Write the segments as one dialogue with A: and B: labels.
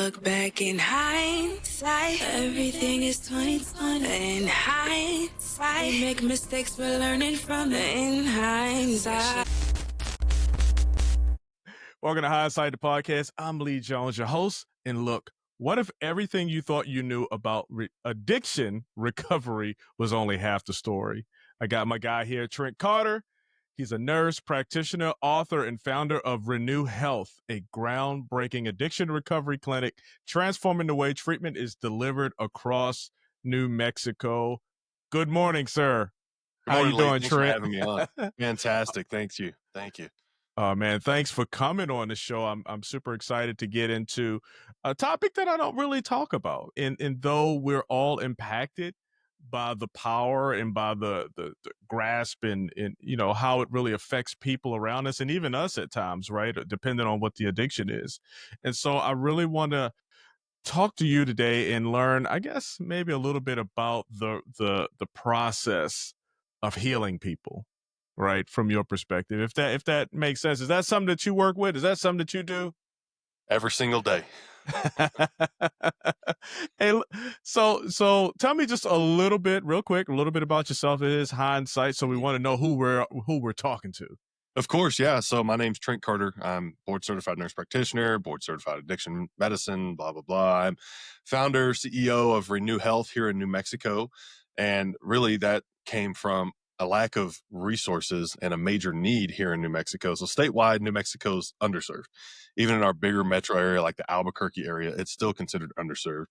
A: look back in hindsight, everything is 2020. In hindsight, we make mistakes, we're learning from it. In hindsight.
B: Welcome to Hindsight, the podcast. I'm Lee Jones, your host. And look, what if everything you thought you knew about addiction recovery was only half the story? I got my guy here, Trent Carter. He's a nurse, practitioner, author, and founder of Renew Health, a groundbreaking addiction recovery clinic transforming the way treatment is delivered across New Mexico. Good morning, sir.
C: Good
B: How
C: morning,
B: you
C: Lee.
B: doing,
C: Thanks for
B: Trent?
C: having me on. Fantastic. Thank you.
B: Oh man, thanks for coming on the show. I'm super excited to get into a topic that I don't really talk about. And though we're all impacted by the power and by the grasp and you know how it really affects people around us and even us at times, right? Depending on what the addiction is. And so I really want to talk to you today and learn, I guess, maybe a little bit about the process of healing people, right, from your perspective. If that makes sense. Is that something that you work with? Is that something that you do?
C: Every single day.
B: Hey, so tell me just a little bit, real quick, a little bit about yourself. It is hindsight, so we want to know who we're talking to.
C: Of course, yeah. So my name's Trent Carter. I'm board certified nurse practitioner, board certified addiction medicine, blah, blah, blah. I'm founder, CEO of Renew Health here in New Mexico. And really that came from a lack of resources and a major need here in New Mexico. So statewide, New Mexico's underserved. Even in our bigger metro area, like the Albuquerque area, it's still considered underserved.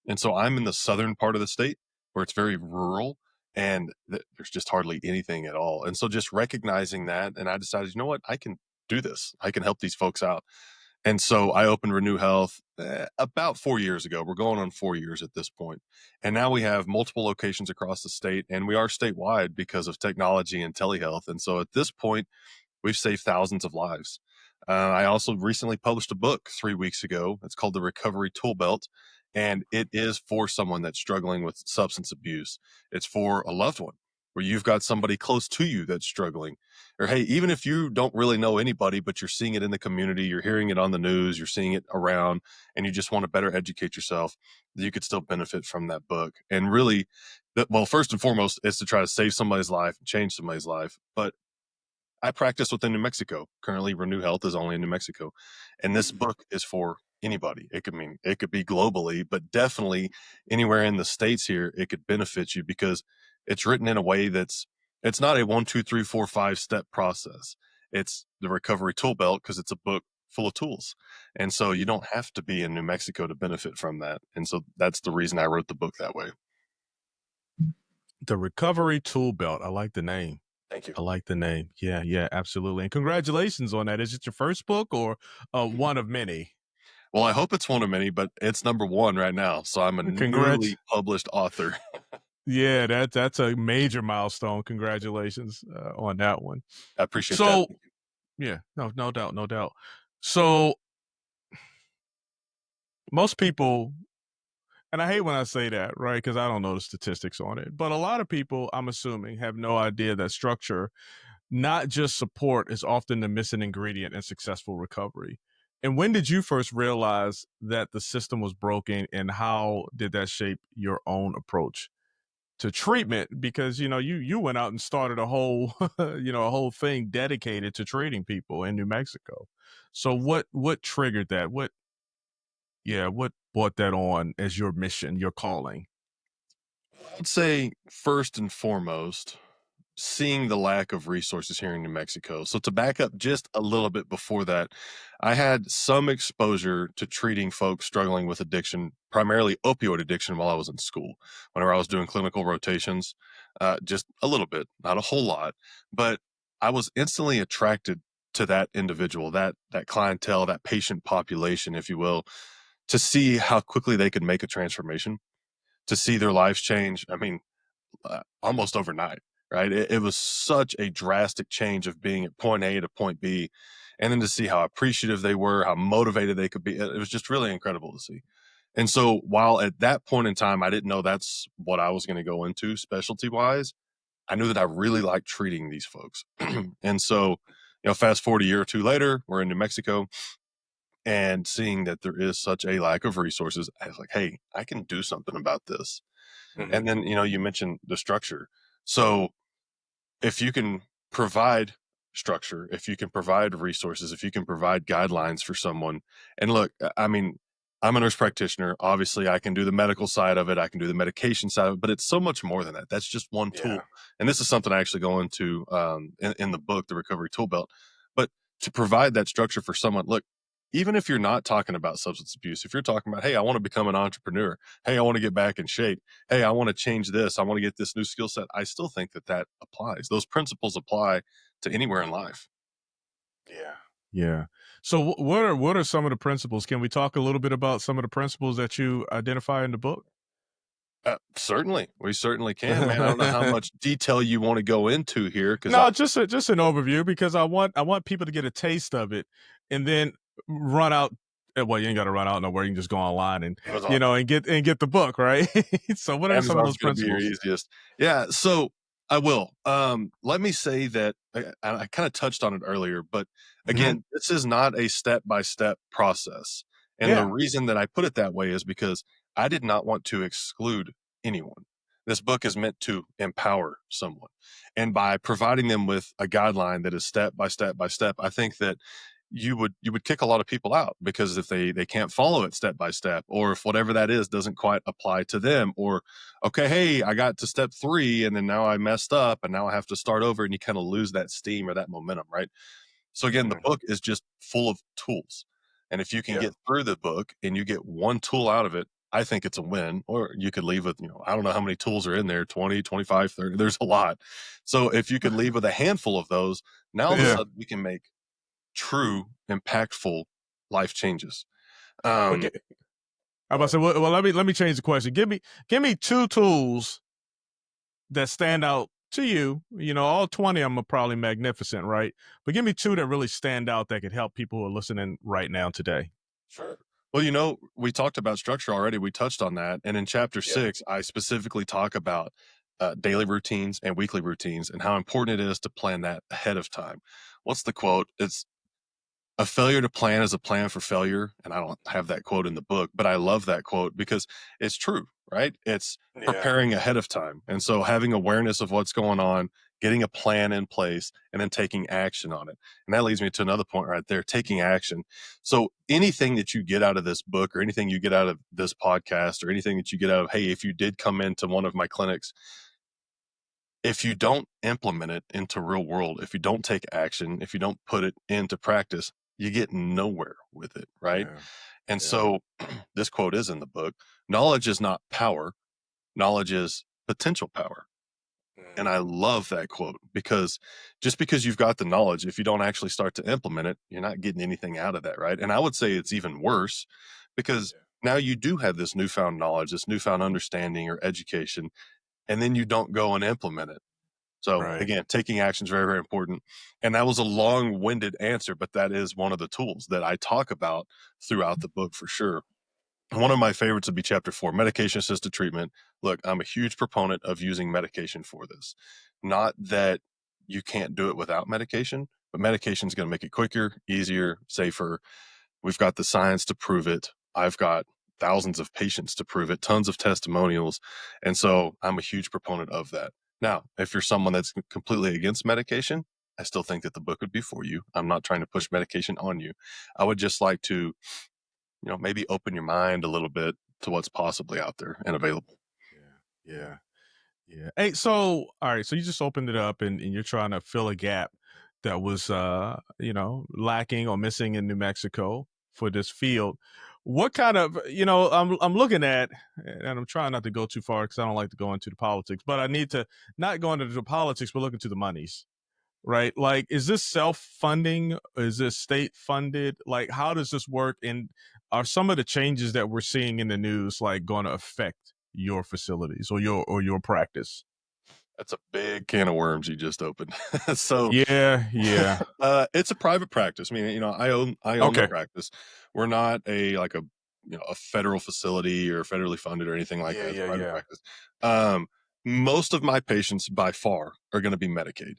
C: And so I'm in the southern part of the state where it's very rural and there's just hardly anything at all. And so just recognizing that, and I decided, you know what, I can do this. I can help these folks out. And so I opened Renew Health about 4 years ago. We're going on 4 years at this point. And now we have multiple locations across the state, and we are statewide because of technology and telehealth. And so at this point, we've saved thousands of lives. I also recently published a book 3 weeks ago. It's called the Recovery Toolbelt, and it is for someone that's struggling with substance abuse. It's for a loved one where you've got somebody close to you that's struggling. Or, hey, even if you don't really know anybody, but you're seeing it in the community, you're hearing it on the news, you're seeing it around, and you just want to better educate yourself, you could still benefit from that book. And really, well, first and foremost, it's to try to save somebody's life, change somebody's life. But I practice within New Mexico. Currently, Renew Health is only in New Mexico. And this book is for anybody. It could be globally, but definitely anywhere in the States here, it could benefit you because it's written in a way it's not a 1, 2, 3, 4, 5 step process. It's the Recovery Toolbelt because it's a book full of tools. And so you don't have to be in New Mexico to benefit from that. And so that's the reason I wrote the book that way.
B: The Recovery Toolbelt. I like the name.
C: Thank you.
B: I like the name. Yeah, absolutely. And congratulations on that. Is it your first book or one of many?
C: Well, I hope it's one of many, but it's number 1 right now. So I'm a newly published author.
B: Yeah, that's a major milestone. Congratulations on that one.
C: I appreciate that.
B: Yeah, no doubt. So most people, and I hate when I say that, right? Because I don't know the statistics on it, but a lot of people, I'm assuming, have no idea that structure, not just support, is often the missing ingredient in successful recovery. And when did you first realize that the system was broken, and how did that shape your own approach to treatment? Because you went out and started a whole a whole thing dedicated to treating people in New Mexico. So what triggered that? What brought that on as your mission, your calling?
C: I'd say first and foremost, seeing the lack of resources here in New Mexico. So to back up just a little bit before that, I had some exposure to treating folks struggling with addiction, primarily opioid addiction, while I was in school. Whenever I was doing clinical rotations, just a little bit, not a whole lot, but I was instantly attracted to that individual, that clientele, that patient population, if you will, to see how quickly they could make a transformation, to see their lives change. I mean, almost overnight, right? It was such a drastic change of being at point A to point B, and then to see how appreciative they were, how motivated they could be. It was just really incredible to see. And so while at that point in time, I didn't know that's what I was going to go into specialty wise, I knew that I really liked treating these folks. And so, fast forward a year or two later, we're in New Mexico, and seeing that there is such a lack of resources, I was like, hey, I can do something about this. And then, you mentioned the structure. So if you can provide structure, if you can provide resources, if you can provide guidelines for someone, and look, I mean, I'm a nurse practitioner. Obviously, I can do the medical side of it. I can do the medication side of it, but it's so much more than that. That's just one tool. And this is something I actually go into in the book, The Recovery Toolbelt. But to provide that structure for someone, look, even if you're not talking about substance abuse, if you're talking about, hey, I want to become an entrepreneur, hey, I want to get back in shape, hey, I want to change this, I want to get this new skill set, I still think that that applies. Those principles apply to anywhere in life.
B: Yeah. Yeah. So what are some of the principles? Can we talk a little bit about some of the principles that you identify in the book?
C: Certainly, we certainly can, man. I don't know how much detail you want to go into here because
B: No, just an overview because I want people to get a taste of it and then run out. Well, you ain't got to run out nowhere. You can just go online and
C: Amazon.
B: and get the book, right? So, what are some of
C: Amazon's
B: those
C: going to be your
B: principles?
C: easiest. Yeah, so I will. Let me say that I kind of touched on it earlier, but
B: Mhm.
C: again, this is not a step by step process. And the
B: Yeah.
C: reason that I put it that way is because I did not want to exclude anyone. This book is meant to empower someone. And by providing them with a guideline that is step by step by step, I think that you would kick a lot of people out because if they can't follow it step by step, or if whatever that is doesn't quite apply to them, or okay, hey, I got to step 3 and then now I messed up and now I have to start over, and you kind of lose that steam or that momentum, right? So again, the
B: Mhm.
C: book is just full of tools, and if you can
B: Yeah.
C: get through the book and you get one tool out of it, I think it's a win. Or you could leave with, I don't know how many tools are in there, 20, 25, 30. There's a lot. So if you could leave with a handful of those, now all of a
B: Yeah.
C: sudden we can make true, impactful life changes.
B: Well,
C: Um,
B: I'm about to say, well, let me change the question. Give me two tools that stand out to you. All 20 of them are probably magnificent, right? But give me two that really stand out that could help people who are listening right now today.
C: sure. Well, we talked about structure already. We touched on that. And in chapter
B: Yeah.
C: 6, I specifically talk about daily routines and weekly routines and how important it is to plan that ahead of time. What's the quote? It's a failure to plan is a plan for failure. And I don't have that quote in the book, but I love that quote because it's true, right? It's
B: Yeah.
C: preparing ahead of time. And so having awareness of what's going on, getting a plan in place, and then taking action on it. And that leads me to another point right there, taking action. So anything that you get out of this book or anything you get out of this podcast or anything that you get out of, hey, if you did come into one of my clinics, if you don't implement it into real world, if you don't take action, if you don't put it into practice, you get nowhere with it, right?
B: Yeah.
C: And
B: Yeah.
C: so this quote is in the book. Knowledge is not power, knowledge is potential power. And I love that quote because just because you've got the knowledge, if you don't actually start to implement it, you're not getting anything out of that, right? And I would say it's even worse because now you do have this newfound knowledge, this newfound understanding or education, and then you don't go and implement it. So
B: Right.
C: again, taking action is very, very important. And that was a long-winded answer, but that is one of the tools that I talk about throughout the book for sure. One of my favorites would be chapter 4, medication assisted treatment. Look, I'm a huge proponent of using medication for this. Not that you can't do it without medication, but medication is going to make it quicker, easier, safer. We've got the science to prove it. I've got thousands of patients to prove it, tons of testimonials. And so I'm a huge proponent of that. Now, if you're someone that's completely against medication, I still think that the book would be for you. I'm not trying to push medication on you. I would just like to, maybe open your mind a little bit to what's possibly out there and available.
B: Yeah. Yeah. Yeah. Hey, so all right, so you just opened it up and you're trying to fill a gap that was lacking or missing in New Mexico for this field. What kind of, I'm looking at, and I'm trying not to go too far because I don't like to go into the politics, but I need to not go into the politics, but look into the monies. Right? Like, is this self-funding? Is this state-funded? Like, how does this work? And are some of the changes that we're seeing in the news like going to affect your facilities or your practice?
C: That's a big can of worms you just opened. So
B: Yeah, yeah.
C: it's a private practice. I mean, I own the
B: Okay.
C: practice. We're not a federal facility or federally funded or anything like
B: Yeah,
C: that. It's
B: yeah,
C: private
B: yeah.
C: practice. Most of my patients by far are going to be Medicaid.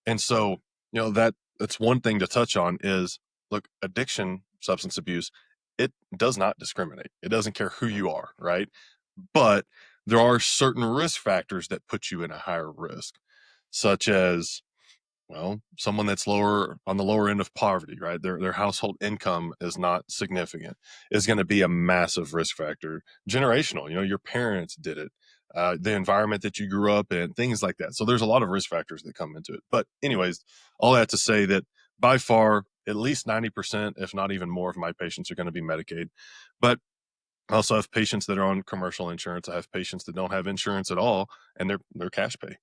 C: And so, that's one thing to touch on is look, addiction substance abuse, it does not discriminate. It doesn't care who you are, right? But there are certain risk factors that put you in a higher risk, such as, well, someone that's lower on the lower end of poverty, right? Their household income is not significant, is going to be a massive risk factor. Generational, your parents did it, the environment that you grew up in, things like that. So there's a lot of risk factors that come into it. But anyways, all that to say that by far, at least 90%, if not even more, of my patients are going to be Medicaid. But I also have patients that are on commercial insurance. I have patients that don't have insurance at all, and they're cash pay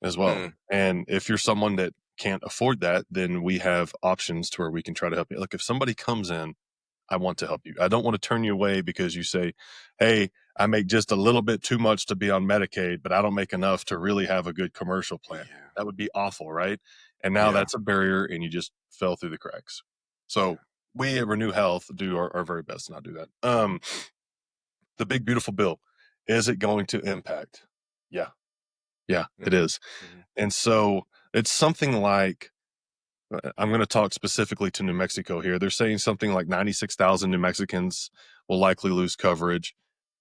C: as well.
D: Mm.
C: And if you're someone that can't afford that, then we have options to where we can try to help you. Look, if somebody comes in, I want to help you. I don't want to turn you away because you say, "Hey, I make just a little bit too much to be on Medicaid, but I don't make enough to really have a good commercial plan."
D: Yeah.
C: That would be awful, right? And now
D: Yeah.
C: that's a barrier, and you just fell through the cracks.
D: Yeah.
C: So we at Renew Health do our very best to not do that. The big beautiful bill, is it going to impact? Yeah, yeah, it
D: Mhm.
C: is.
D: Mhm.
C: And so it's something like, I'm going to talk specifically to New Mexico here. They're saying something like 96,000 New Mexicans will likely lose coverage,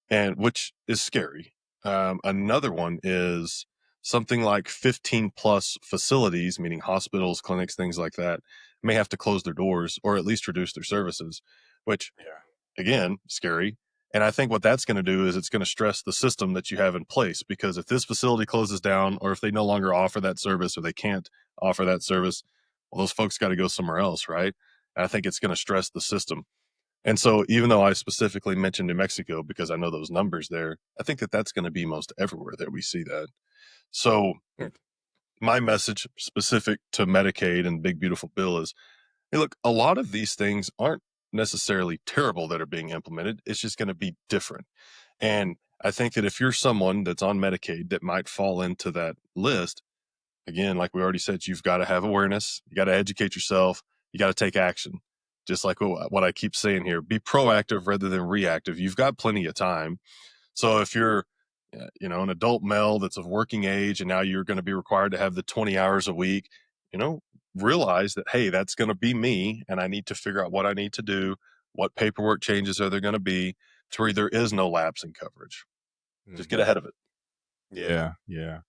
C: and which is scary. Another one is something like 15 plus facilities, meaning hospitals, clinics, things like that, may have to close their doors or at least reduce their services, which,
D: Yeah.
C: again, scary. And I think what that's going to do is it's going to stress the system that you have in place, because if this facility closes down, or if they no longer offer that service, or they can't offer that service, well, those folks got to go somewhere else, right? And I think it's going to stress the system. And so, even though I specifically mentioned New Mexico because I know those numbers there, I think that that's going to be most everywhere that we see that. So,
D: Mm.
C: my message specific to Medicaid and Big Beautiful Bill is, hey, look, a lot of these things aren't necessarily terrible that are being implemented. It's just going to be different. And I think that if you're someone that's on Medicaid that might fall into that list, again, like we already said, you've got to have awareness. You got to educate yourself. You got to take action. Just like what I keep saying here, be proactive rather than reactive. You've got plenty of time. So if you're, an adult male that's of working age, and now you're going to be required to have the 20 hours a week, you know, realize that, hey, that's going to be me, and I need to figure out what I need to do. What paperwork changes are there going to be to where there is no lapse in coverage? Just get
D: Mhm.
C: ahead of it.
B: Yeah, yeah.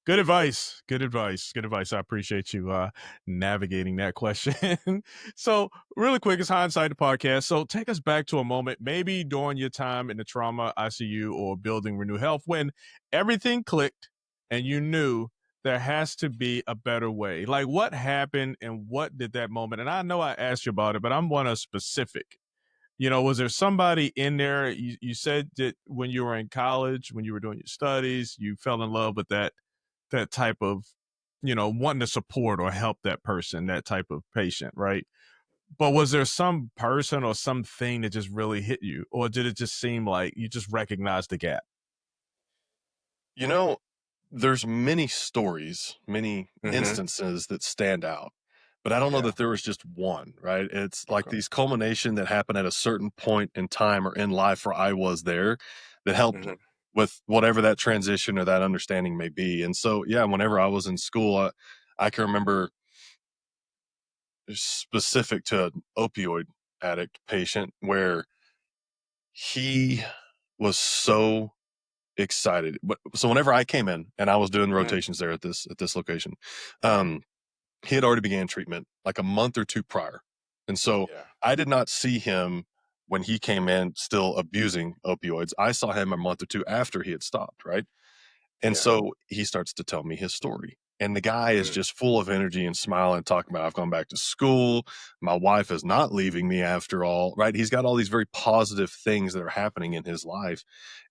B: Good advice. Good advice. Good advice. I appreciate you navigating that question. So, really quick, it's Hindsight the podcast. So, take us back to a moment, maybe during your time in the trauma ICU or building Renew Health, when everything clicked and you knew there has to be a better way. Like, what happened and what did that moment? And I know I asked you about it, but I'm one of specific. Was there somebody in there? You said that when you were in college, when you were doing your studies, you fell in love with that type of, wanting to support or help that person, that type of patient, right? But was there some person or something that just really hit you, or did it just seem like you just recognized the gap?
C: You know, there's many stories, many
D: Mhm.
C: instances that stand out, but I don't know
D: Yeah.
C: that there was just one, right? It's like
D: Okay.
C: these culmination that happened at a certain point in time or in life where I was there, that helped
D: Mhm.
C: with whatever that transition or that understanding may be. And so, yeah, whenever I was in school, I can remember specific to an opioid addict patient where he was so excited. But so whenever I came in and I was doing
D: Mm.
C: rotations there at this location, um, he had already began treatment like a month or two prior. And so
D: Yeah.
C: I did not see him when he came in still abusing opioids. I saw him a month or two after he had stopped, right? And
D: Yeah.
C: so he starts to tell me his story. And the guy is
D: Mm.
C: just full of energy and smiling, talking about, I've gone back to school. My wife is not leaving me after all, right? He's got all these very positive things that are happening in his life.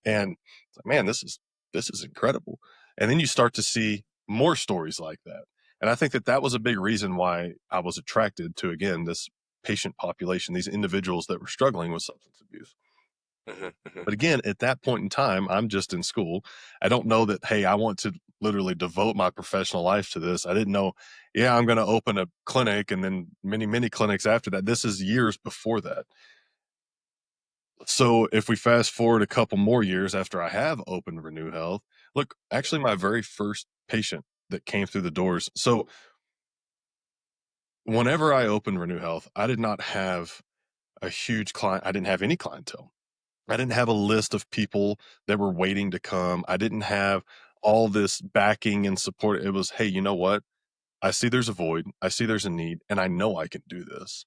C: And it's like, man, this is incredible. And then you start to see more stories like that. And I think that that was a big reason why I was attracted to, again, this patient population, these individuals that were struggling with substance abuse.
D: Mhm. Mhm.
C: But again, at that point in time, I'm just in school. I don't know that, hey, I want to literally devote my professional life to this. I didn't know, yeah, I'm going to open a clinic and then many, many clinics after that. This is years before that. So if we fast forward a couple more years after I have opened Renew Health, look, actually, my very first patient that came through the doors. So whenever I opened Renew Health, I did not have a huge client. I didn't have any clientele. I didn't have a list of people that were waiting to come. I didn't have all this backing and support. It was, hey, you know what? I see there's a void. I see there's a need, and I know I can do this.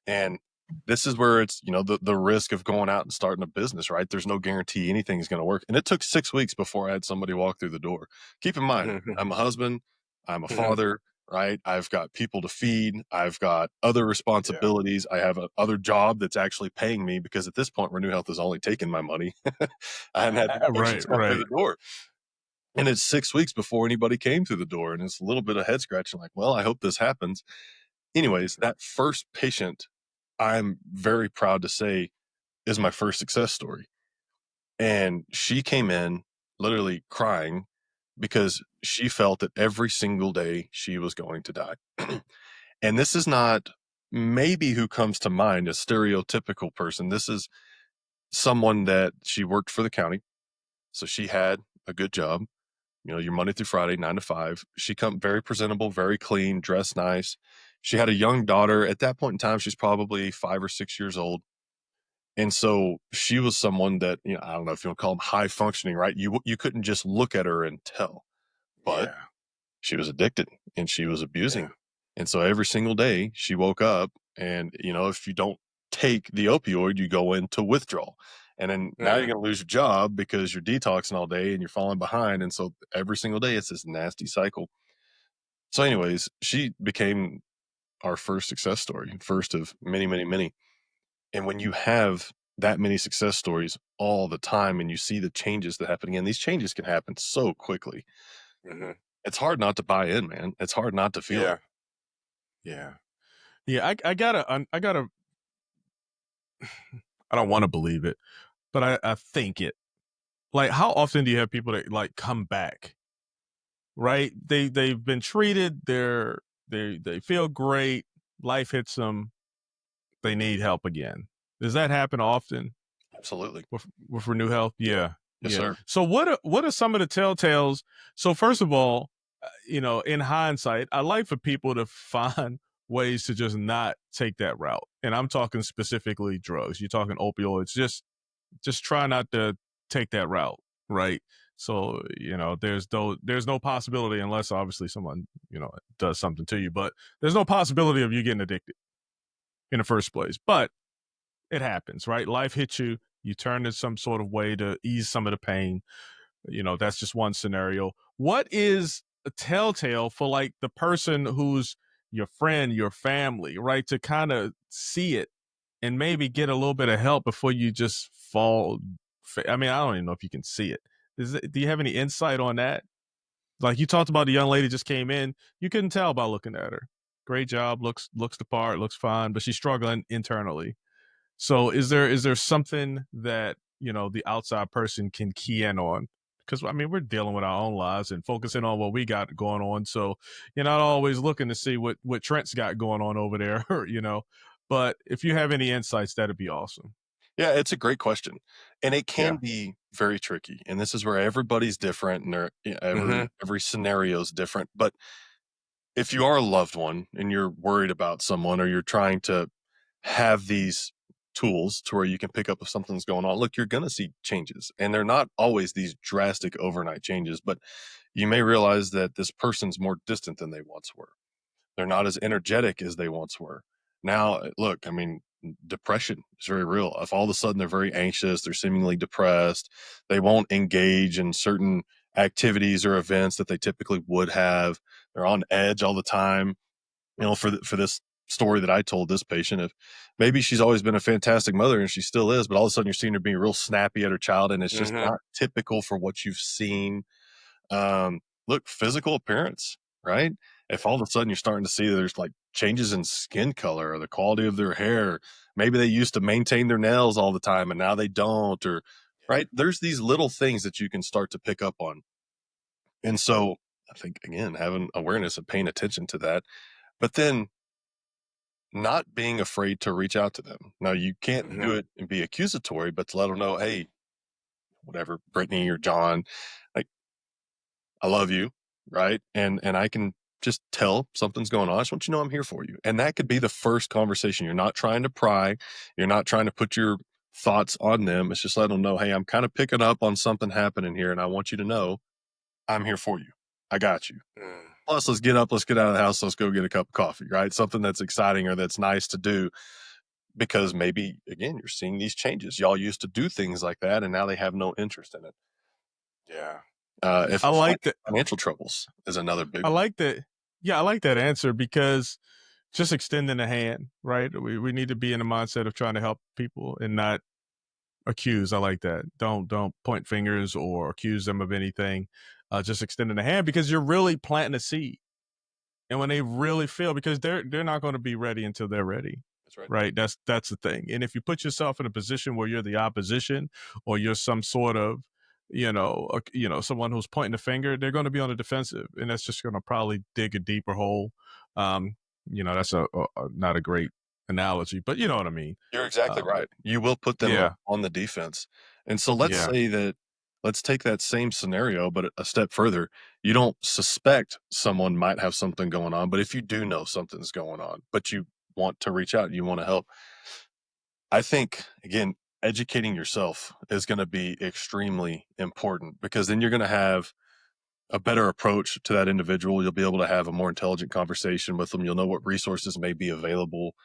C: And this is where it's, the risk of going out and starting a business, right? There's no guarantee anything's going to work. And it took 6 weeks before I had somebody walk through the door. Keep in mind, I'm a husband, I'm a father, right? I've got people to feed, I've got other
B: Yeah.
C: responsibilities. I have a other job that's actually paying me because at this point, Renew Health is only taking my money. I hadn't had any
B: Right,
C: patients come through
B: right.
C: the door. And it's 6 weeks before anybody came through the door. And it's a little bit of head scratching, like, well, I hope this happens. Anyways, that first patient, I'm very proud to say, is my first success story. And she came in literally crying because she felt that every single day she was going to die. And this is not maybe who comes to mind, a stereotypical person. This is someone that she worked for the county. So she had a good job, your Monday through Friday, 9 to 5. She come very presentable, very clean, dressed nice. She had a young daughter. At that point in time, she's probably 5 or 6 years old. And so she was someone that, I don't know if you want to call them high functioning, right? You couldn't just look at her and tell, but
B: Yeah.
C: she was addicted and she was
B: Yeah.
C: abusing. And so every single day she woke up and, if you don't take the opioid, you go into withdrawal. And then now you're going to lose your job because you're detoxing all day and you're falling behind. And so every single day it's this nasty cycle. So anyways, she became our first success story, first of many, many, many. And when you have that many success stories all the time and you see the changes that happen again, these changes can happen so quickly.
B: Mhm.
C: It's hard not to buy in, man. It's hard not to feel it.
B: Yeah. Yeah. Yeah, I gotta I gotta I don't wanna believe it, but I think it. Like, how often do you have people that, like, come back, right? They've been treated, they feel great, life hits them, they need help again. Does that happen often
C: Absolutely.
B: with Renew Health? Yeah,
C: Yes,
B: yeah.
C: sir.
B: So what are some of the telltales? So first of all, in hindsight, I like for people to find ways to just not take that route. And I'm talking specifically drugs. You're talking opioids. Just try not to take that route, right? So, there's no possibility, unless obviously someone, does something to you, but there's no possibility of you getting addicted in the first place. But it happens, right? Life hits you, you turn to some sort of way to ease some of the pain. That's just one scenario. What is a telltale for, like, the person who's your friend, your family, right? To kind of see it and maybe get a little bit of help before you just fall. I mean, I don't even know if you can see it. Do you have any insight on that? Like, you talked about the young lady just came in, you couldn't tell by looking at her. Great job, looks the part, looks fine, but she's struggling internally. So is there something that, the outside person can key in on? Because, I mean, we're dealing with our own lives and focusing on what we got going on. So you're not always looking to see what Trent's got going on over there, But if you have any insights, that'd be awesome.
C: Yeah, it's a great question. And it
B: Yeah.
C: can be very tricky. And this is where everybody's different and
B: Hmm.
C: every scenario is different. But if you are a loved one and you're worried about someone or you're trying to have these tools to where you can pick up if something's going on, look, you're going to see changes. And they're not always these drastic overnight changes, but you may realize that this person's more distant than they once were. They're not as energetic as they once were. Now, look, I mean, depression is very real. If all of a sudden they're very anxious, they're seemingly depressed, they won't engage in certain activities or events that they typically would have. They're on edge all the time. For this story that I told this patient, if maybe she's always been a fantastic mother and she still is, but all of a sudden you're seeing her being real snappy at her child, and it's just
B: Hmm.
C: not typical for what you've seen. Look, physical appearance, right? If all of a sudden you're starting to see there's like changes in skin color or the quality of their hair, maybe they used to maintain their nails all the time and now they don't, or right, there's these little things that you can start to pick up on. And so I think again, having awareness and paying attention to that, but then not being afraid to reach out to them. Now you can't do
B: Hmm.
C: it and be accusatory, but to let them know, hey, whatever, Brittany or John, like, I love you, right? And I can just tell something's going on. I just want you to know I'm here for you. And that could be the first conversation. You're not trying to pry. You're not trying to put your thoughts on them. It's just letting them know, hey, I'm kind of picking up on something happening here. And I want you to know I'm here for you. I got you. Plus, let's get up, let's get out of the house, let's go get a cup of coffee, right? Something that's exciting or that's nice to do, because maybe, again, you're seeing these changes. Y'all used to do things like that, and now they have no interest in it.
B: Yeah.
C: If
B: I like that.
C: financial troubles is another big
B: I
C: one.
B: like that. Yeah, I like that answer because just extending a hand, right? We need to be in the mindset of trying to help people and not accuse. I like that. Don't point fingers or accuse them of anything. Just extending a hand, because you're really planting a seed. And when they really feel, because they're not going to be ready until they're ready.
C: That's right.
B: Right. That's the thing. And if you put yourself in a position where you're the opposition, or you're some sort of, someone who's pointing the finger, they're going to be on the defensive, and that's just going to probably dig a deeper hole. That's not a great analogy, but you know what I mean.
C: You're exactly right. You will put them
B: Yeah.
C: on the defense. And so
B: Yeah.
C: let's take that same scenario, but a step further. You don't suspect someone might have something going on, but if you do know something's going on, but you want to reach out, you want to help, I think, again, educating yourself is going to be extremely important, because then you're going to have a better approach to that individual. You'll be able to have a more intelligent conversation with them. You'll know what resources may be available.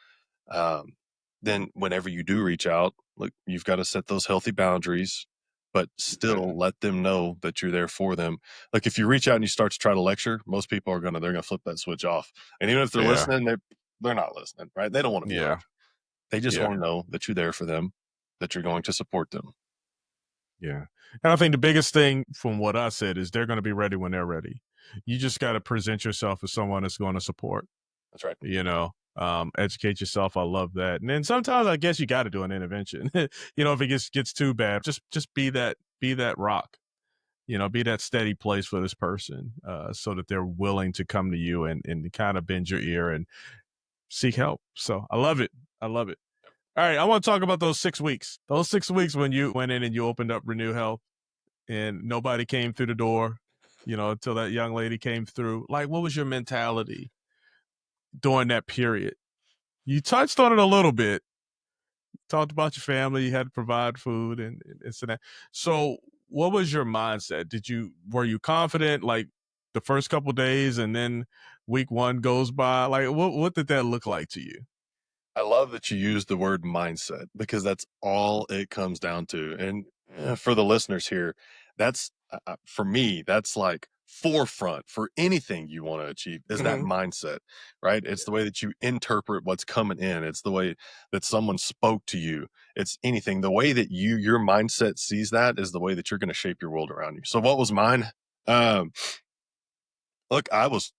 C: Um, then whenever you do reach out, look, you've got to set those healthy boundaries, but still let them know that you're there for them. Like, if you reach out and you start to try to lecture, most people they're gonna flip that switch off. And even if they're
B: Yeah.
C: listening, they're not listening, right? They don't want to be
B: Yeah.
C: lectured. They just
B: Yeah.
C: want to know that you're there for them, that you're going to support them.
B: Yeah. And I think the biggest thing from what I said is they're going to be ready when they're ready. You just got to present yourself as someone that's going to support,
C: That's right.
B: educate yourself. I love that. And then sometimes I guess you got to do an intervention. If it gets too bad, just be that rock, be that steady place for this person, so that they're willing to come to you and kind of bend your ear and seek help. So I love it. I love it. All right, I want to talk about those 6 weeks. Those 6 weeks when you went in and you opened up Renew Health and nobody came through the door, until that young lady came through. Like, what was your mentality during that period? You touched on it a little bit. Talked about your family. You had to provide food and so that. So, what was your mindset? Were you confident like the first couple days, and then week one goes by? Like, what did that look like to you?
C: I love that you use the word mindset, because that's all it comes down to. And for the listeners here, that's for me, that's like forefront for anything you want to achieve is that mindset, right? It's the way that you interpret what's coming in. It's the way that someone spoke to you. It's anything. The way that your mindset sees that is the way that you're going to shape your world around you. So what was mine? Um, Look, I was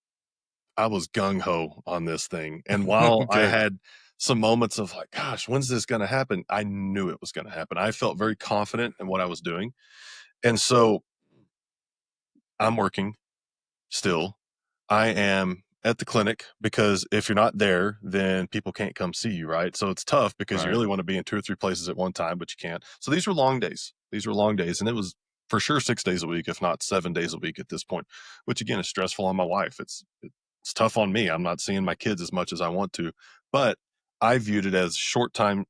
C: gung ho on this thing. And while I
B: Good.
C: had some moments of like, gosh, when's this going to happen? I knew it was going to happen. I felt very confident in what I was doing. And so I'm working still. I am at the clinic, because if you're not there, then people can't come see you, right? So it's tough, because you
B: Right.
C: really want to be in 2 or 3 places at one time, but you can't. So these were long days. These were long days. And it was for sure 6 days a week, if not 7 days a week at this point, which again is stressful on my wife. It's tough on me. I'm not seeing my kids as much as I want to, but I viewed it as short-term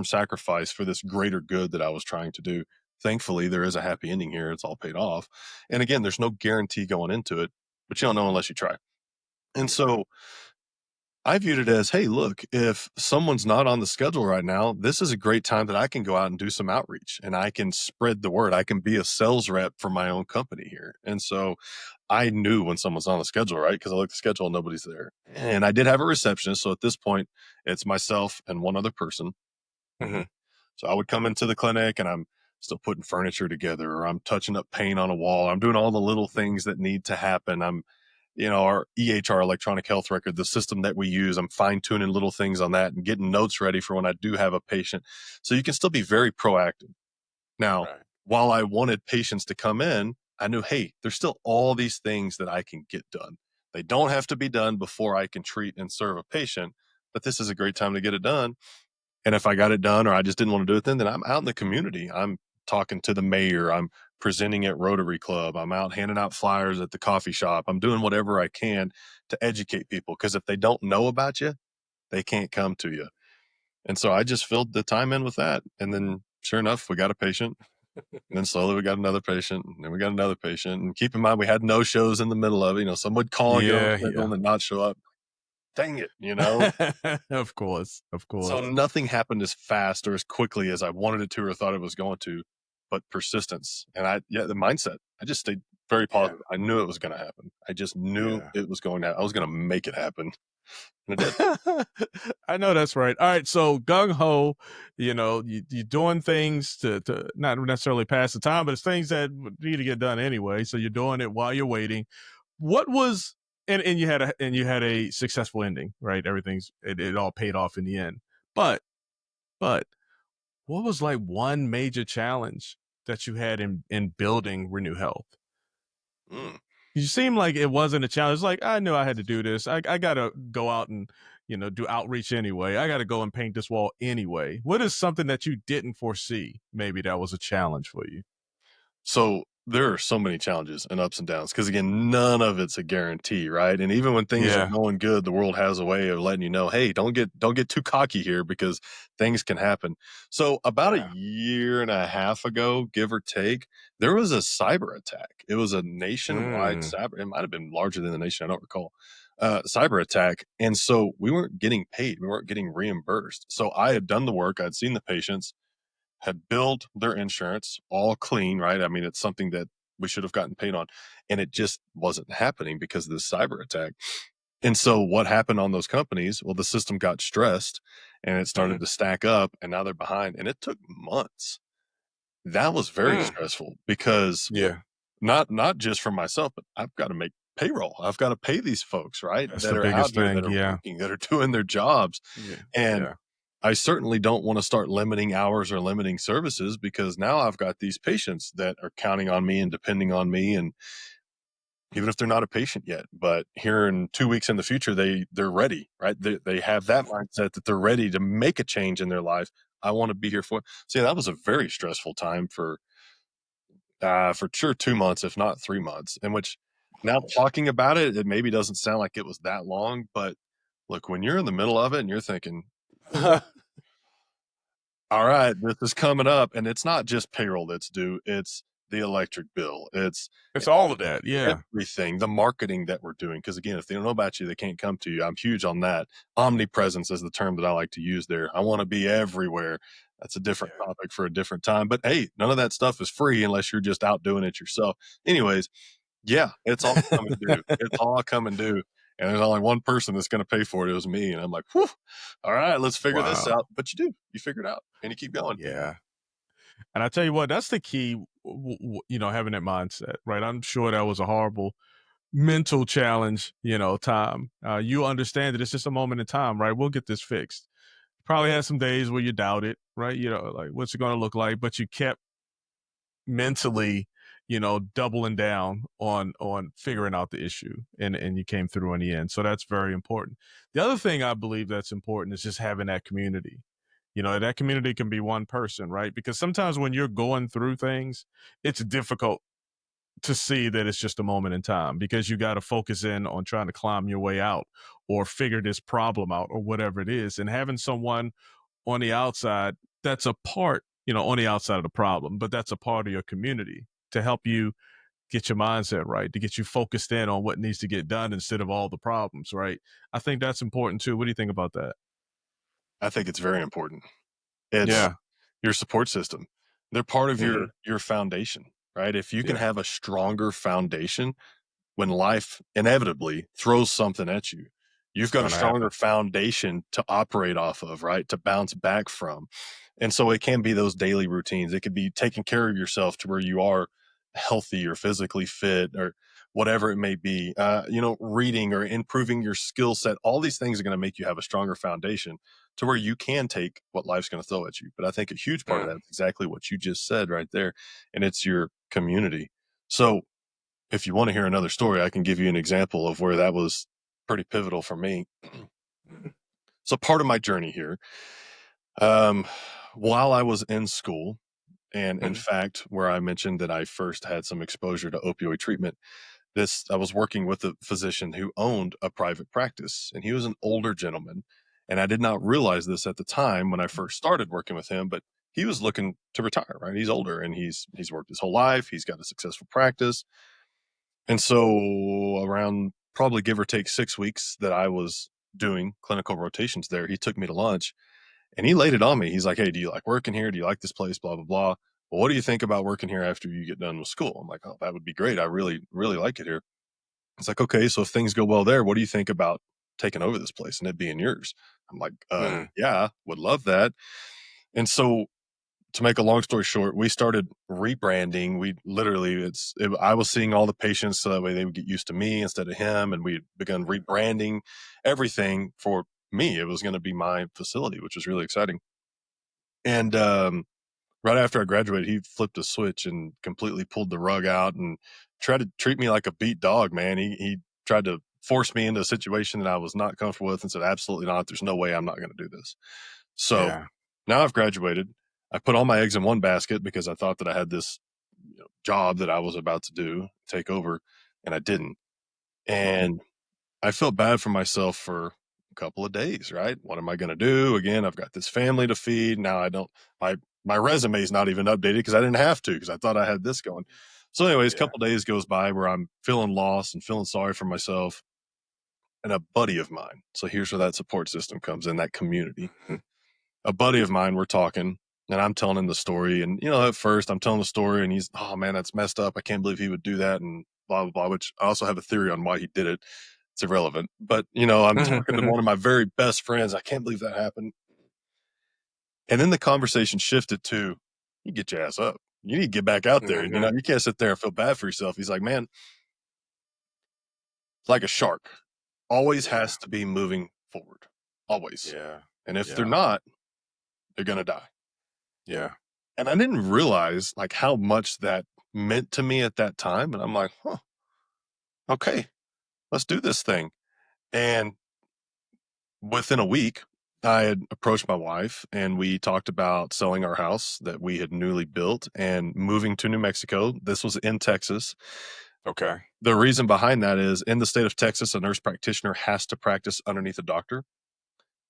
C: sacrifice for this greater good that I was trying to do. Thankfully, there is a happy ending here. It's all paid off. And again, there's no guarantee going into it, but you don't know unless you try. And so I viewed it as, hey, look, if someone's not on the schedule right now, this is a great time that I can go out and do some outreach, and I can spread the word. I can be a sales rep for my own company here. And so I knew when someone's on the schedule, right? Because I looked at the schedule and nobody's there. And I did have a receptionist. So at this point, it's myself and one other person. So I would come into the clinic and I'm still putting furniture together, or I'm touching up paint on a wall. I'm doing all the little things that need to happen. Our EHR, electronic health record, the system that we use, I'm fine tuning little things on that and getting notes ready for when I do have a patient. So you can still be very proactive. Now,
B: Right.
C: while I wanted patients to come in, I knew, hey, there's still all these things that I can get done. They don't have to be done before I can treat and serve a patient, but this is a great time to get it done. And if I got it done or I just didn't want to do it then I'm out in the community. I'm talking to the mayor. I'm presenting at Rotary Club. I'm out handing out flyers at the coffee shop. I'm doing whatever I can to educate people, because if they don't know about you, they can't come to you. And so I just filled the time in with that. And then sure enough, we got a patient. And then slowly we got another patient, and then we got another patient. And keep in mind, we had no shows in the middle of it. You know, some would call and get on the schedule and then not show up. Dang it, you know?
B: Of course.
C: So nothing happened as fast or as quickly as I wanted it to or thought it was going to, but persistence. And the mindset, I just stayed very positive. I knew it was going to happen. I just knew it was going to, I was going to make it happen. And it did.
B: I know that's right. All right. So gung ho, you're doing things to not necessarily pass the time, but it's things that need to get done anyway. So you're doing it while you're waiting. What was, and you had a successful ending, right? It all paid off in the end. But what was like one major challenge that you had in building Renew Health? You seem like it wasn't a challenge. It's like, I knew I had to do this. I got to go out and, do outreach anyway. I got to go and paint this wall anyway. What is something that you didn't foresee? Maybe that was a challenge for you.
C: So there are so many challenges and ups and downs, because again, none of it's a guarantee, right? And even when things are going good, the world has a way of letting you know, hey, don't get too cocky here, because things can happen. So about a year and a half ago, give or take, there was a cyber attack. It was a nationwide cyber. It might have been larger than the nation. I don't recall. Cyber attack. And so we weren't getting paid. We weren't getting reimbursed. So I had done the work. I'd seen the patients, had billed their insurance, all clean, right? I mean, it's something that we should have gotten paid on, and it just wasn't happening because of this cyber attack. And so what happened on those companies? Well, the system got stressed and it started to stack up, and now they're behind, and it took months. That was very stressful, because not just for myself, but I've got to make payroll. I've got to pay these folks, right?
B: That's
C: That
B: the
C: are out
B: biggest
C: here,
B: thing.
C: that are working, that are doing their jobs. And I certainly don't want to start limiting hours or limiting services, because now I've got these patients that are counting on me and depending on me. And even if they're not a patient yet, but here in 2 weeks in the future, they're ready, right? They have that mindset that they're ready to make a change in their life. I want to be here for. See, that was a very stressful time for sure 2 months, if not 3 months, in which, now talking about it, it maybe doesn't sound like it was that long, but look, when you're in the middle of it and you're thinking, all right, this is coming up, and it's not just payroll that's due, it's the electric bill, it's
B: It's all of that. Yeah.
C: everything, the marketing that we're doing. Because again, if they don't know about you, they can't come to you. I'm huge on that. Omnipresence is the term that I like to use there. I want to be everywhere. That's a different topic for a different time. But hey, none of that stuff is free unless you're just out doing it yourself. Anyways, yeah, it's all coming due. It's all coming due. And there's only one person that's going to pay for it. It was me. And I'm like, whew, all right, let's figure this out. But you figure it out and you keep going.
B: Yeah. And I tell you what, that's the key, having that mindset, right? I'm sure that was a horrible mental challenge, time. You understand that it's just a moment in time, right? We'll get this fixed. Probably had some days where you doubt it, right? Like, what's it going to look like? But you kept mentally, doubling down on figuring out the issue, and you came through in the end. So that's very important. The other thing I believe that's important is just having that community. That community can be one person, right? Because sometimes when you're going through things, it's difficult to see that it's just a moment in time, because you got to focus in on trying to climb your way out or figure this problem out or whatever it is. And having someone on the outside that's a part, on the outside of the problem, but that's a part of your community to help you get your mindset right, to get you focused in on what needs to get done instead of all the problems, right? I think that's important too. What do you think about that?
C: I think it's very important. It's your support system. They're part of your foundation, right? If you can have a stronger foundation, when life inevitably throws something at you, you've got a stronger foundation to operate off of, right? To bounce back from. And so it can be those daily routines. It could be taking care of yourself to where you are healthy or physically fit or whatever it may be. Reading or improving your skill set. All these things are going to make you have a stronger foundation to where you can take what life's going to throw at you. But I think a huge part of that is exactly what you just said right there. And it's your community. So if you want to hear another story, I can give you an example of where that was pretty pivotal for me. So part of my journey here, while I was in school And in fact, where I mentioned that I first had some exposure to opioid treatment, I was working with a physician who owned a private practice, and he was an older gentleman. And I did not realize this at the time when I first started working with him, but he was looking to retire, right? He's older and he's worked his whole life. He's got a successful practice. And so around probably give or take 6 weeks that I was doing clinical rotations there, he took me to lunch and he laid it on me. He's like, "Hey, do you like working here? Do you like this place? Blah, blah, blah. Well, what do you think about working here after you get done with school?" I'm like, "Oh, that would be great. I really, really like it here." It's like, "Okay, so if things go well there, what do you think about taking over this place and it being yours?" I'm like, yeah, would love that." And so to make a long story short, we started rebranding. We literally, I was seeing all the patients so that way they would get used to me instead of him. And we begun rebranding everything for me. It was going to be my facility, which was really exciting. And right after I graduated, he flipped a switch and completely pulled the rug out and tried to treat me like a beat dog, man. He tried to force me into a situation that I was not comfortable with and said, "Absolutely not. There's no way I'm not going to do this." So
B: Yeah.
C: now I've graduated. I put all my eggs in one basket because I thought that I had this job that I was about to take over, and I didn't. And I felt bad for myself for a couple of days, right? What am I going to do? Again, I've got this family to feed. Now I don't, my resume is not even updated because I didn't have to because I thought I had this going. So anyways, a
B: Yeah.
C: couple of days goes by where I'm feeling lost and feeling sorry for myself. And a buddy of mine, so here's where that support system comes in, that community. A buddy of mine, we're talking, and I'm telling him the story. And, at first I'm telling the story and he's, "Oh man, that's messed up. I can't believe he would do that." And blah, blah, blah, which I also have a theory on why he did it. It's irrelevant. But, I'm talking to one of my very best friends. "I can't believe that happened." And then the conversation shifted to, "You get your ass up. You need to get back out there. You can't sit there and feel bad for yourself." He's like, "Man, it's like a shark. Always
B: Yeah.
C: has to be moving forward. Always.
B: Yeah.
C: And if they're
B: Yeah.
C: not, they're going to die."
B: Yeah.
C: And I didn't realize like how much that meant to me at that time. And I'm like, "Huh, okay, let's do this thing." And within a week, I had approached my wife and we talked about selling our house that we had newly built and moving to New Mexico. This was in Texas.
B: Okay.
C: The reason behind that is in the state of Texas, a nurse practitioner has to practice underneath a doctor.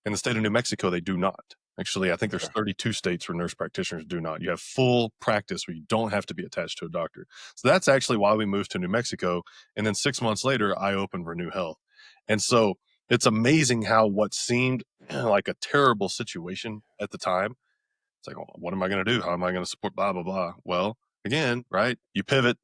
C: In the state of New Mexico, they do not. Actually, I think there's
B: Okay.
C: 32 states where nurse practitioners do not. You have full practice where you don't have to be attached to a doctor. So that's actually why we moved to New Mexico. And then 6 months later, I opened Renew Health. And so it's amazing how what seemed like a terrible situation at the time, it's like, "Oh, what am I going to do? How am I going to support blah, blah, blah?" Well, again, right? You pivot.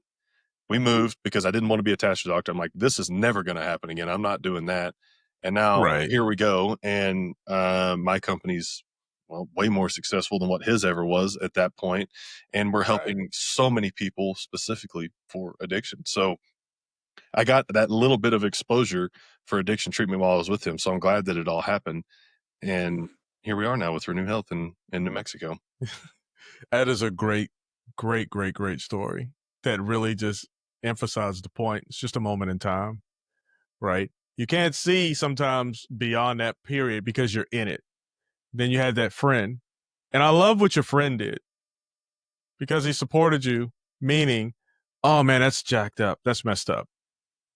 C: We moved because I didn't want to be attached to a doctor. I'm like, "This is never going to happen again. I'm not doing that." And now
B: Right.
C: here we go. And my company's, well, way more successful than what his ever was at that point. And we're
B: Right.
C: helping so many people specifically for addiction. So I got that little bit of exposure for addiction treatment while I was with him. So I'm glad that it all happened. And here we are now with Renew Health in New Mexico.
B: That is a great, great, great, great story that really just emphasizes the point. It's just a moment in time, right? You can't see sometimes beyond that period because you're in it. Then you had that friend. And I love what your friend did because he supported you, meaning, "Oh man, that's jacked up. That's messed up,"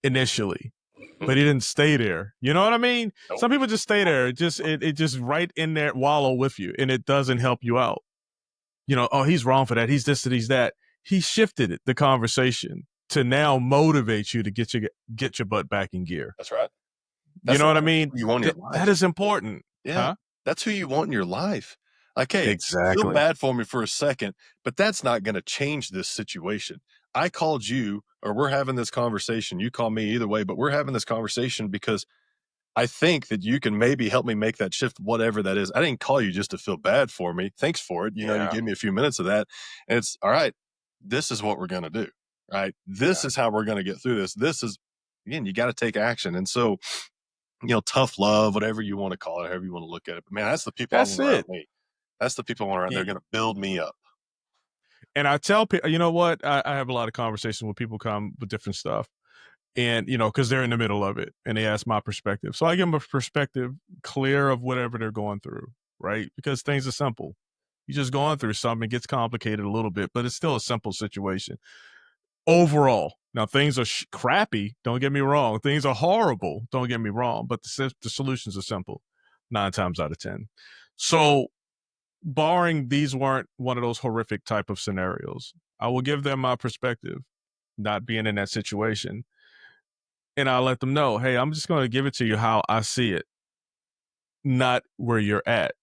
B: initially. But he didn't stay there. You know what I mean?
C: Nope.
B: Some people just stay there. It just right in there, wallow with you, and it doesn't help you out. "Oh, he's wrong for that. He's this and he's that." He shifted it, the conversation to now motivate you to get your butt back in gear.
C: That's right.
B: You
C: That's
B: know
C: the
B: what I mean?
C: who you want in your
B: That
C: life.
B: is important.
C: Yeah,
B: Huh?
C: that's who you want in your life. Like, "Hey, feel
B: Exactly.
C: bad for me for a second, but that's not gonna change this situation. I called you or we're having this conversation, you call me either way, but we're having this conversation because I think that you can maybe help me make that shift, whatever that is. I didn't call you just to feel bad for me. Thanks for it. You
B: Yeah.
C: gave me a few minutes of that. And it's all right. This is what we're gonna do. Right. This
B: Yeah.
C: is how we're gonna get through this. This is again, you got to take action. And so tough love, whatever you want to call it, however you want to look at it. But man, that's the people I
B: That's
C: want around
B: it.
C: me. That's the people I want around. They're
B: Y-
C: going to build me up.
B: And I tell people, you know what? I have a lot of conversations where people come with different stuff. And, because they're in the middle of it and they ask my perspective. So I give them a perspective clear of whatever they're going through, right? Because things are simple. You're just going through something. It gets complicated a little bit, but it's still a simple situation overall. Now, things are crappy. Don't get me wrong. Things are horrible. Don't get me wrong. But the solutions are simple 9 times out of 10. So, barring these weren't one of those horrific type of scenarios, I will give them my perspective, not being in that situation. And I'll let them know, hey, I'm just going to give it to you how I see it, not where you're at.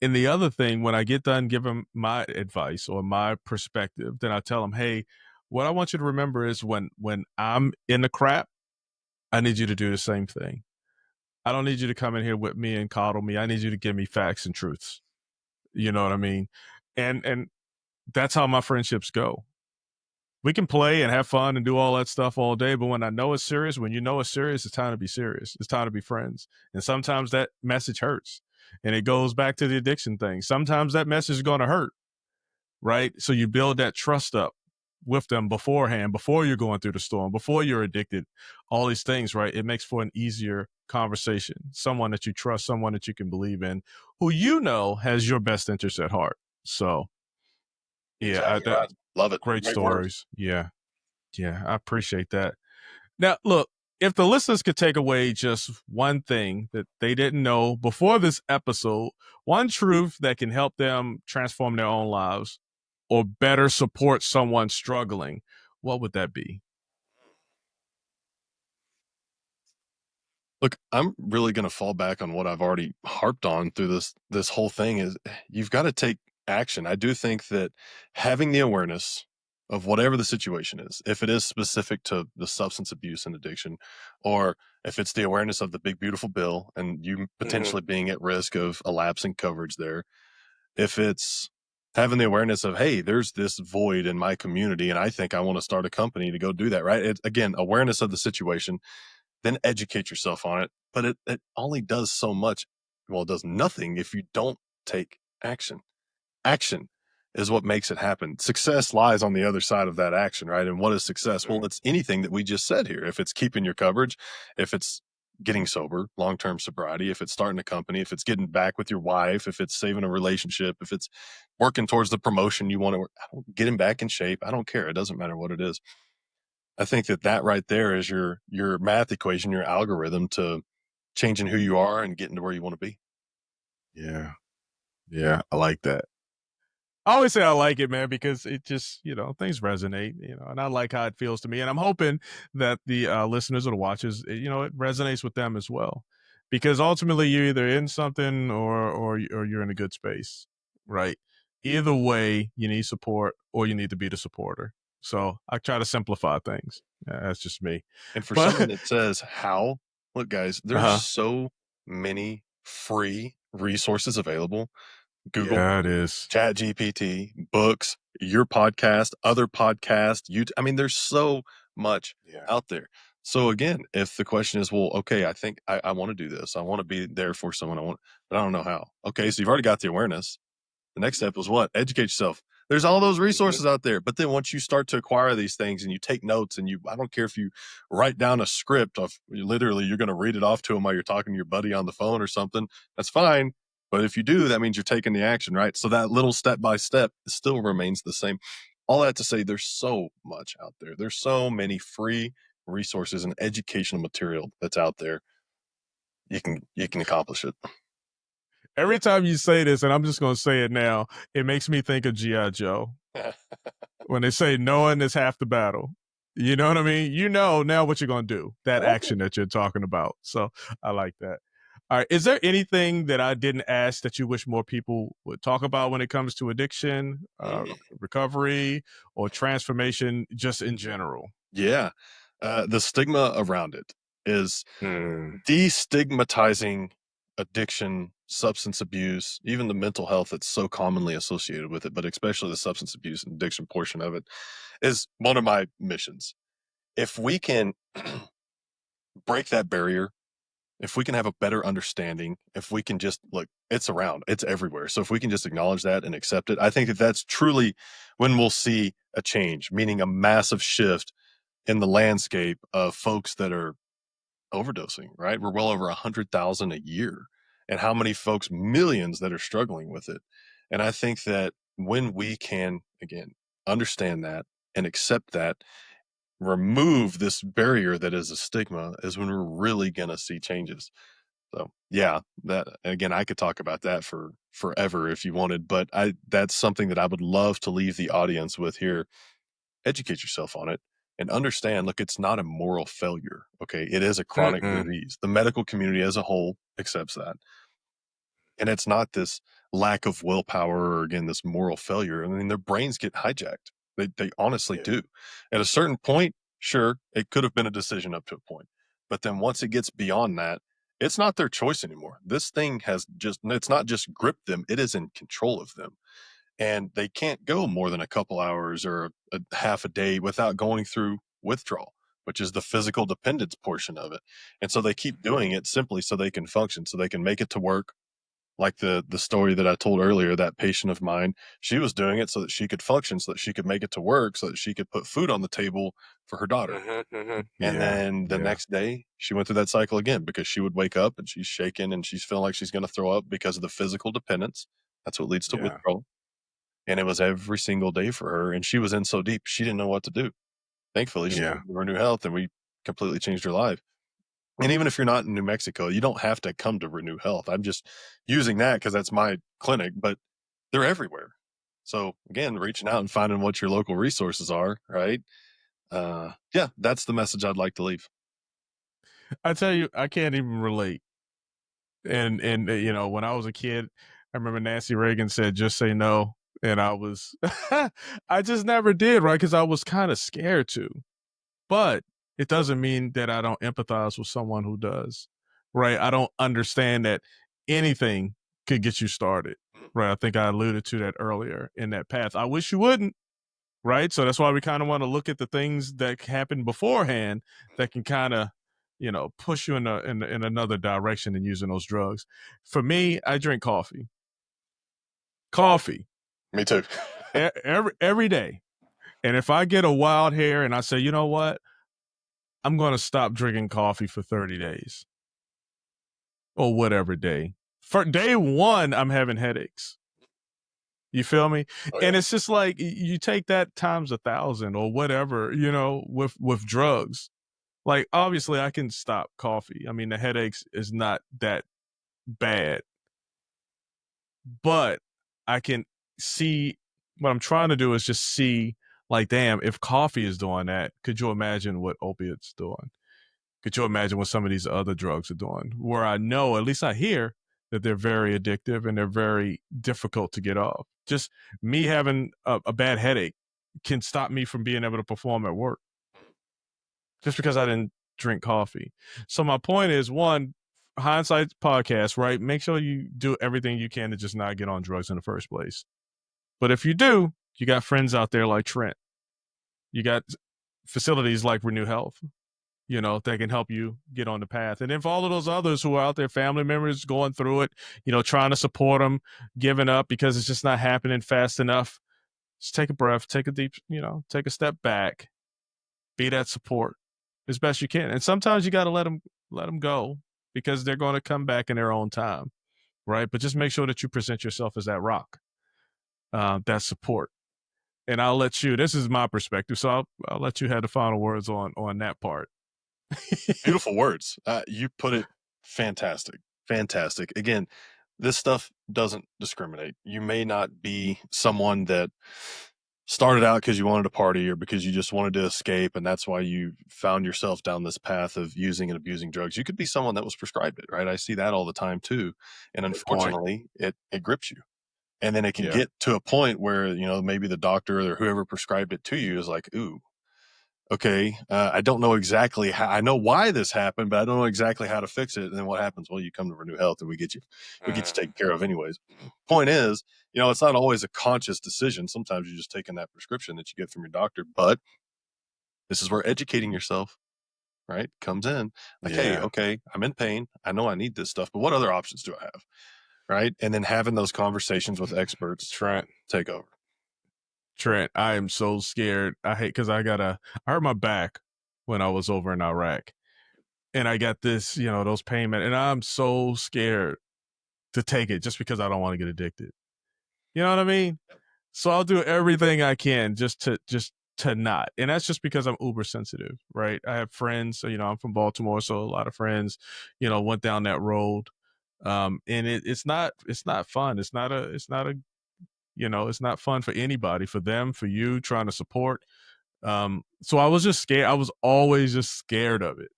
B: And the other thing, when I get done giving my advice or my perspective, then I tell them, hey, what I want you to remember is when I'm in the crap, I need you to do the same thing. I don't need you to come in here with me and coddle me. I need you to give me facts and truths. You know what I mean? And that's how my friendships go. We can play and have fun and do all that stuff all day, but when I know it's serious, when you know it's serious, it's time to be serious. It's time to be friends. And sometimes that message hurts. And it goes back to the addiction thing. Sometimes that message is going to hurt, right? So you build that trust up with them beforehand, before you're going through the storm, before you're addicted, all these things, right? It makes for an easier conversation. Someone that you trust, someone that you can believe in, who you know has your best interest at heart. So, yeah,
C: Exactly right. Love it.
B: great
C: Great words.
B: stories. Yeah. Yeah, I appreciate that. Now, look, if the listeners could take away just one thing that they didn't know before this episode, one truth that can help them transform their own lives or better support someone struggling, what would that be?
C: Look, I'm really going to fall back on what I've already harped on through this whole thing is you've got to take action. I do think that having the awareness of whatever the situation is, if it is specific to the substance abuse and addiction, or if it's the awareness of the big beautiful bill and you potentially being at risk of a lapse in coverage there, if it's having the awareness of, hey, there's this void in my community and I think I want to start a company to go do that, right? It's again, awareness of the situation, then educate yourself on it. But it only does so much. Well, it does nothing if you don't take action. Action is what makes it happen. Success lies on the other side of that action, right? And what is success? Well, it's anything that we just said here. If it's keeping your coverage, if it's getting sober, long-term sobriety, if it's starting a company, if it's getting back with your wife, if it's saving a relationship, if it's working towards the promotion you want to getting back in shape, I don't care. It doesn't matter what it is. I think that right there is your math equation, your algorithm to changing who you are and getting to where you want to be.
B: Yeah. Yeah, I like that. I always say I like it, man, because it just, things resonate, and I like how it feels to me. And I'm hoping that the listeners or the watchers, it resonates with them as well. Because ultimately you're either in something or you're in a good space, right? Either way, you need support or you need to be the supporter. So I try to simplify things. That's just me.
C: And for someone
B: But
C: that says how, look, guys, there's so many free resources available. Google,
B: yeah, it is.
C: Chat GPT, books, your podcast, other podcasts, I mean, there's so much out there. So again, if the question is, well, okay, I think I want to do this. I want to be there for someone but I don't know how. Okay. So you've already got the awareness. The next step was what? Educate yourself. There's all those resources out there. But then once you start to acquire these things and you take notes and I don't care if you write down a script of literally you're going to read it off to them while you're talking to your buddy on the phone or something, that's fine. But if you do, that means you're taking the action, right? So that little step by step still remains the same. All that to say, there's so much out there. There's so many free resources and educational material that's out there. You can accomplish it.
B: Every time you say this, and I'm just going to say it now, it makes me think of G.I. Joe. When they say knowing is half the battle. You know what I mean? You know now what you're going to do, that action that you're talking about. So I like that. All right. Is there anything that I didn't ask that you wish more people would talk about when it comes to addiction, recovery, or transformation just in general?
C: Yeah. The stigma around it is de-stigmatizing addiction, substance abuse, even the mental health that's so commonly associated with it, but especially the substance abuse and addiction portion of it is one of my missions. If we can break that barrier, if we can have a better understanding, if we can just look, it's around, it's everywhere. So if we can just acknowledge that and accept it, I think that's truly when we'll see a change, meaning a massive shift in the landscape of folks that are overdosing, right? We're well over 100,000 a year. And how many folks, millions that are struggling with it. And I think that when we can, again, understand that and accept that, remove this barrier that is a stigma, is when we're really going to see changes. So yeah, that again, I could talk about that for forever if you wanted, but that's something that I would love to leave the audience with here. Educate yourself on it and understand, look, it's not a moral failure. Okay. It is a chronic disease. The medical community as a whole accepts that. And it's not this lack of willpower or again, this moral failure. I mean, their brains get hijacked. They honestly do. At a certain point, sure, it could have been a decision up to a point. But then once it gets beyond that, it's not their choice anymore. This thing has just, it's not just gripped them, it is in control of them. And they can't go more than a couple hours or a half a day without going through withdrawal, which is the physical dependence portion of it. And so they keep doing it simply so they can function, so they can make it to work. Like the story that I told earlier, that patient of mine, she was doing it so that she could function, so that she could make it to work, so that she could put food on the table for her daughter. And then the next day she went through that cycle again, because she would wake up and she's shaking and she's feeling like she's going to throw up because of the physical dependence. That's what leads to withdrawal. And it was every single day for her. And she was in so deep, she didn't know what to do. Thankfully, she went to Renew Health and we completely changed her life. And even if you're not in New Mexico, you don't have to come to Renew Health. I'm just using that because that's my clinic, but they're everywhere. So again, reaching out and finding what your local resources are, right? Yeah, that's the message I'd like to leave.
B: I tell you, I can't even relate. And you know, when I was a kid, I remember Nancy Reagan said, "Just say no," and I was, I just never did, right? Because I was kind of scared to. But it doesn't mean that I don't empathize with someone who does, right? I don't understand that anything could get you started, right? I think I alluded to that earlier in that path. I wish you wouldn't, right? So that's why we kind of want to look at the things that happened beforehand that can kind of, you know, push you in another direction than using those drugs. For me, I drink coffee. Coffee.
C: Me too.
B: every day. And if I get a wild hair and I say, you know what? I'm going to stop drinking coffee for 30 days or whatever day. For day one, I'm having headaches. You feel me?
C: Oh, yeah.
B: And it's just like you take that times 1,000 or whatever, you know, with drugs. Like, obviously, I can stop coffee. I mean, the headaches is not that bad, but I can see what I'm trying to do is just see, like, damn, if coffee is doing that, could you imagine what opiates doing? Could you imagine what some of these other drugs are doing? Where I know, at least I hear, that they're very addictive and they're very difficult to get off. Just me having a bad headache can stop me from being able to perform at work just because I didn't drink coffee. So my point is, one, Hindsight podcast, right? Make sure you do everything you can to just not get on drugs in the first place. But if you do, you got friends out there like Trent. You got facilities like Renew Health, you know, that can help you get on the path. And then for all of those others who are out there, family members going through it, you know, trying to support them, giving up because it's just not happening fast enough, just take a breath, take a deep, you know, take a step back, be that support as best you can. And sometimes you got to let them go because they're going to come back in their own time, right? But just make sure that you present yourself as that rock, that support. And I'll let you, this is my perspective, so I'll let you have the final words on that part.
C: Beautiful words. You put it fantastic. Fantastic. Again, this stuff doesn't discriminate. You may not be someone that started out because you wanted to party or because you just wanted to escape, and that's why you found yourself down this path of using and abusing drugs. You could be someone that was prescribed it, right? I see that all the time too. And unfortunately, it grips you. And then it can get to a point where, you know, maybe the doctor or whoever prescribed it to you is like, ooh, okay, I don't know exactly how, I know why this happened, but I don't know exactly how to fix it. And then what happens? Well, you come to Renew Health and we get you taken care of anyways. Point is, you know, it's not always a conscious decision. Sometimes you're just taking that prescription that you get from your doctor, but this is where educating yourself, right, comes in. Like, hey, okay, I'm in pain. I know I need this stuff, but what other options do I have? Right. And then having those conversations with experts,
B: Trent,
C: take over.
B: I am so scared. I hate because I hurt my back when I was over in Iraq, and I got this, you know, those pain med, and I'm so scared to take it just because I don't want to get addicted. You know what I mean? So I'll do everything I can just to not. And that's just because I'm uber sensitive, right? I have friends, so, I'm from Baltimore, so a lot of friends, went down that road. And it's not fun. It's not fun for anybody, for them, for you trying to support. So I was just scared. I was always just scared of it.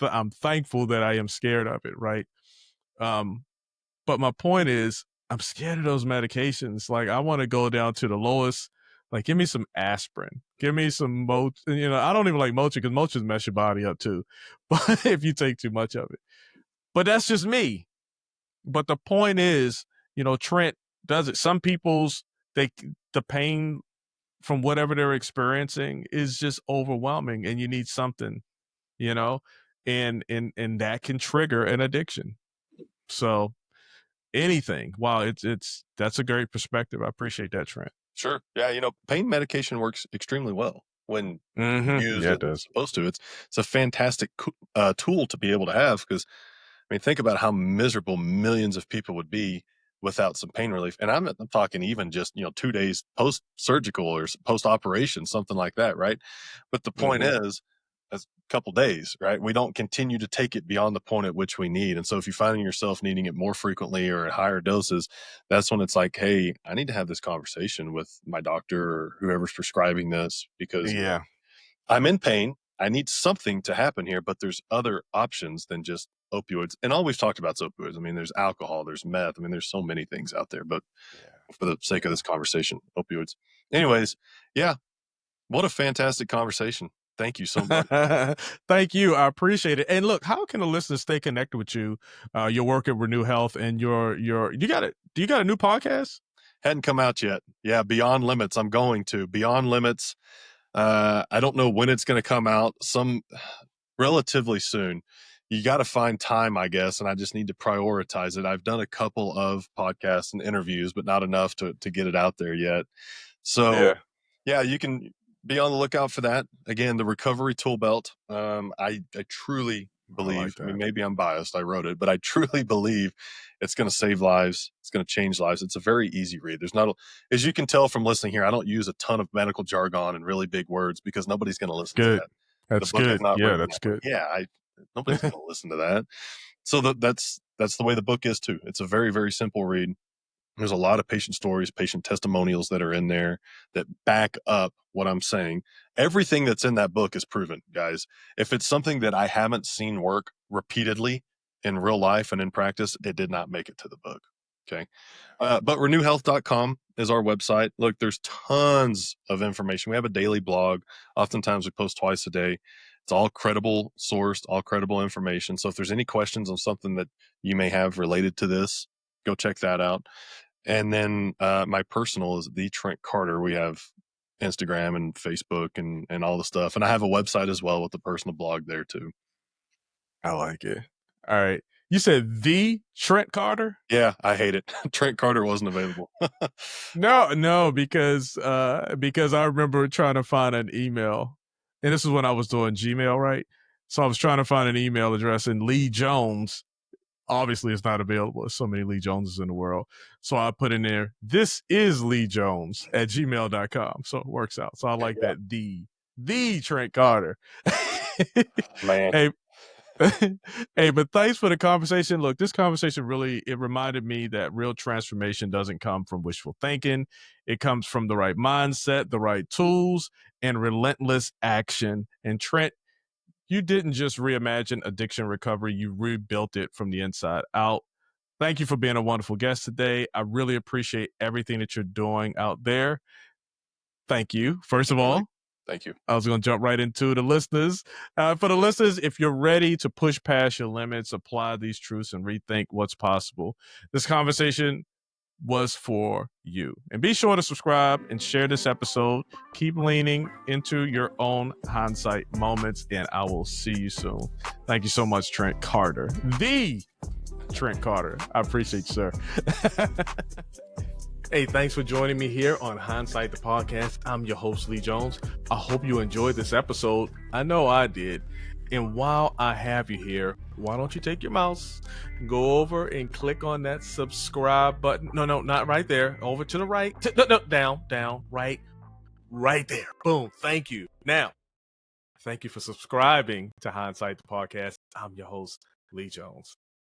B: I'm thankful that I am scared of it, right? But my point is, I'm scared of those medications. Like, I want to go down to the lowest. Like, give me some aspirin. Give me some I don't even like Motrin because Motrin mess your body up too. But if you take too much of it. But that's just me. But the point is, Trent does it. Some people's the pain from whatever they're experiencing is just overwhelming, and you need something, and that can trigger an addiction. So anything. Wow, it's that's a great perspective. I appreciate that, Trent.
C: Sure. Yeah, pain medication works extremely well when used
B: Yeah,
C: as
B: it does.
C: it's supposed to. It's a fantastic tool to be able to have because, I mean, think about how miserable millions of people would be without some pain relief. And I'm talking even just 2 days post surgical or post operation, something like that, right? But the point is, a couple days, right? We don't continue to take it beyond the point at which we need. And so if you find yourself needing it more frequently or at higher doses, that's when it's like, hey, I need to have this conversation with my doctor or whoever's prescribing this because
B: Yeah.
C: I'm in pain. I need something to happen here, but there's other options than just opioids. And all we've talked about is opioids. I mean, there's alcohol, there's meth. I mean, there's so many things out there, but for the sake of this conversation, opioids. Anyways, yeah, what a fantastic conversation. Thank you so much.
B: Thank you. I appreciate it. And look, how can the listeners stay connected with you? Your work at Renew Health and do you got a new podcast?
C: Hadn't come out yet. Yeah, Beyond Limits. I'm going to Beyond Limits. I don't know when it's going to come out. Some relatively soon. You got to find time, I guess, and I just need to prioritize it. I've done a couple of podcasts and interviews, but not enough to get it out there yet. So, yeah, you can be on the lookout for that. Again, the Recovery Toolbelt. I truly believe, I mean, maybe I'm biased, I wrote it, but I truly believe it's going to save lives. It's going to change lives. It's a very easy read. There's not, as you can tell from listening here, I don't use a ton of medical jargon and really big words because nobody's going to listen to that.
B: That's
C: the book
B: good.
C: is not
B: Yeah,
C: written
B: that's
C: that way.
B: good.
C: Yeah, nobody's going to listen to that. So that's the way the book is too. It's a very, very simple read. There's a lot of patient stories, patient testimonials that are in there that back up what I'm saying. Everything that's in that book is proven, guys. If it's something that I haven't seen work repeatedly in real life and in practice, it did not make it to the book. Okay. But renewhealth.com is our website. Look, there's tons of information. We have a daily blog. Oftentimes we post twice a day. It's all credible sourced, all credible information. So if there's any questions on something that you may have related to this, go check that out. And then my personal is the Trent Carter. We have Instagram and Facebook and all the stuff. And I have a website as well with the personal blog there too.
B: I like it. All right. You said the Trent Carter?
C: Yeah, I hate it. Trent Carter wasn't available.
B: No, because I remember trying to find an email, and this is when I was doing Gmail, right? So I was trying to find an email address, and Lee Jones obviously is not available. There's so many Lee Joneses in the world. So I put in there, this is Lee Jones at gmail.com. So it works out. So I like that. The Trent Carter.
C: Man.
B: Hey, hey, but thanks for the conversation. Look, this conversation it reminded me that real transformation doesn't come from wishful thinking. It comes from the right mindset, the right tools, and relentless action. And Trent, you didn't just reimagine addiction recovery, you rebuilt it from the inside out. Thank you for being a wonderful guest today. I really appreciate everything that you're doing out there. Thank you, first of all.
C: Thank you.
B: I was going to jump right into the listeners. For the listeners, if you're ready to push past your limits, apply these truths, and rethink what's possible, this conversation was for you. And be sure to subscribe and share this episode. Keep leaning into your own hindsight moments, and I will see you soon. Thank you so much, Trent Carter. The Trent Carter. I appreciate you, sir. Hey, thanks for joining me here on Hindsight, the podcast. I'm your host, Lee Jones. I hope you enjoyed this episode. I know I did. And while I have you here, why don't you take your mouse, go over and click on that subscribe button? No, not right there. Over to the right. No, down, right there. Boom. Thank you. Now, thank you for subscribing to Hindsight the podcast. I'm your host, Lee Jones.